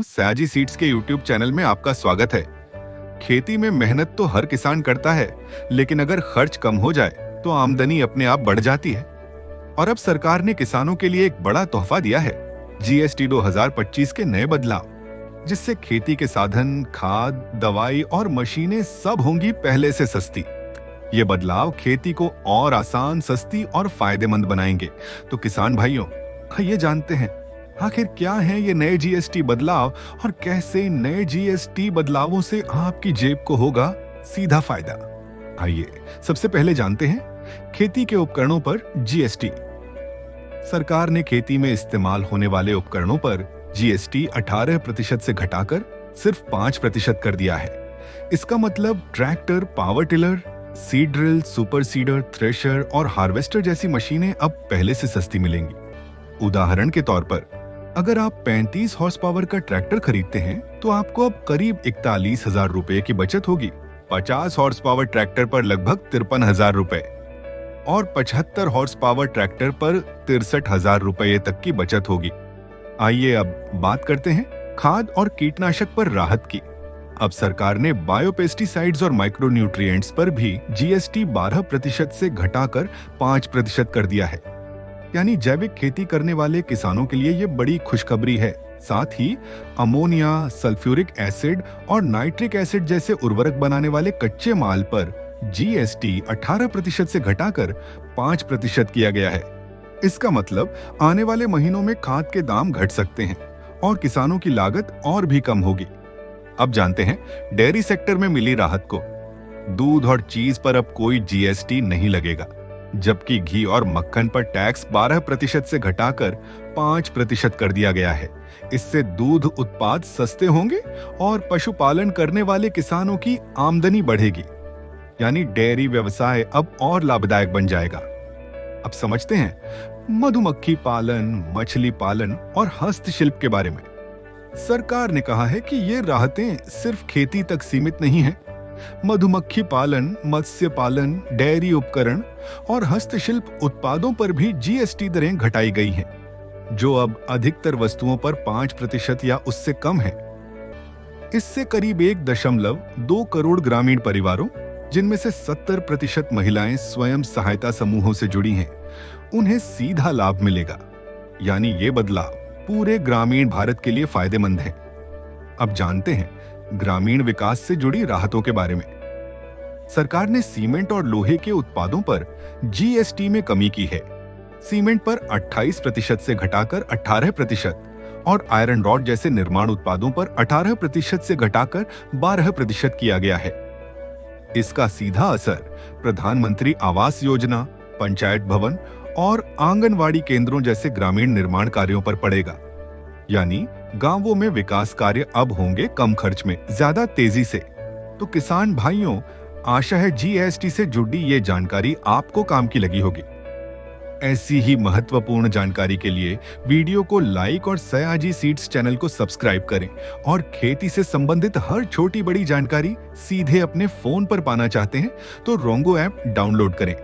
Sayaji seeds के YouTube channel में आपका स्वागत है। खेती में मेहनत तो हर किसान करता है, लेकिन अगर खर्च कम हो जाए तो आमदनी अपने आप बढ़ जाती है। और अब सरकार ने किसानों के लिए एक बड़ा तोहफा दिया है, जीएसटी 2025 के नए बदलाव, जिससे खेती के साधन, खाद, दवाई और मशीनें सब होंगी पहले से सस्ती। ये बदलाव खेती को और आसान, सस्ती और फायदेमंद बनाएंगे। तो किसान भाइयों, ये जानते हैं आखिर क्या है ये नए जीएसटी बदलाव और कैसे नए जीएसटी बदलावों से आपकी जेब को होगा सीधा फायदा। आइए सबसे पहले जानते हैं खेती के उपकरणों पर जीएसटी। सरकार ने खेती में इस्तेमाल होने वाले उपकरणों पर जीएसटी 18% से घटाकर सिर्फ 5% कर दिया है। इसका मतलब tractor, power tiller, seed drill, super seeder, thresher और हार्वेस्टर जैसी मशीनें अब पहले से सस्ती मिलेंगी। उदाहरण के तौर पर अगर आप 35 हॉर्स पावर का ट्रैक्टर खरीदते हैं तो आपको अब करीब 41,000 रुपए की बचत होगी। 50 हॉर्स पावर ट्रैक्टर पर लगभग 53,000 रुपए और 75 हॉर्स पावर ट्रैक्टर पर 63,000 रुपए तक की बचत होगी। आइए अब बात करते हैं खाद और कीटनाशक पर राहत की। अब सरकार ने बायोपेस्टिसाइड्स और माइक्रोन्यूट्रिएंट्स पर भी जीएसटी 12% से घटाकर 5% कर दिया है। यानी जैविक खेती करने वाले किसानों के लिए ये बड़ी खुशखबरी है। साथ ही अमोनिया, सल्फ्यूरिक एसिड और नाइट्रिक एसिड जैसे उर्वरक बनाने वाले कच्चे माल पर जीएसटी 18% से घटाकर 5% किया गया है। इसका मतलब आने वाले महीनों में खाद के दाम घट सकते हैं और किसानों की लागत और भी कम होगी। अब जानते हैं डेयरी सेक्टर में मिली राहत को। दूध और चीज पर अब कोई जीएसटी नहीं लगेगा, जबकि घी और मक्खन पर टैक्स 12% से घटाकर 5% कर दिया गया है। इससे दूध उत्पाद सस्ते होंगे और पशुपालन करने वाले किसानों की आमदनी बढ़ेगी। यानी डेयरी व्यवसाय अब और लाभदायक बन जाएगा। अब समझते हैं मधुमक्खी पालन, मछली पालन और हस्तशिल्प के बारे में। सरकार ने कहा है कि ये राहतें सिर्फ खेती तक सीमित नहीं हैं। मधुमक्खी पालन, मत्स्य पालन, डेयरी उपकरण और हस्तशिल्प उत्पादों पर भी जीएसटी दरें घटाई गई हैं, जो अब अधिकतर वस्तुओं पर 5% या उससे कम है। इससे करीब 1.2 करोड़ ग्रामीण परिवारों, जिनमें से 70% महिलाएं स्वयं सहायता समूहों से जुड़ी हैं, उन्हें सीधा लाभ मिलेगा। यानी ये बदलाव पूरे ग्रामीण भारत के लिए फायदेमंद है। अब जानते हैं ग्रामीण विकास से जुड़ी राहतों के बारे में। सरकार ने सीमेंट और लोहे के उत्पादों पर जीएसटी में कमी की है। सीमेंट पर 28% से घटाकर 18% और आयरन रॉड जैसे निर्माण उत्पादों पर 18% से घटाकर 12% किया गया है। इसका सीधा असर प्रधानमंत्री आवास योजना, पंचायत भवन और आंगनवाड़ी केंद्रों जैसे ग्रामीण निर्माण कार्यों पर पड़ेगा। यानी गांवों में विकास कार्य अब होंगे कम खर्च में, ज्यादा तेजी से। तो किसान भाइयों, आशा है जीएसटी से जुड़ी ये जानकारी आपको काम की लगी होगी। ऐसी ही महत्वपूर्ण जानकारी के लिए वीडियो को लाइक और सयाजी सीड्स चैनल को सब्सक्राइब करें। और खेती से संबंधित हर छोटी बड़ी जानकारी सीधे अपने फोन पर पाना चाहते हैं तो रोंगो ऐप डाउनलोड करें।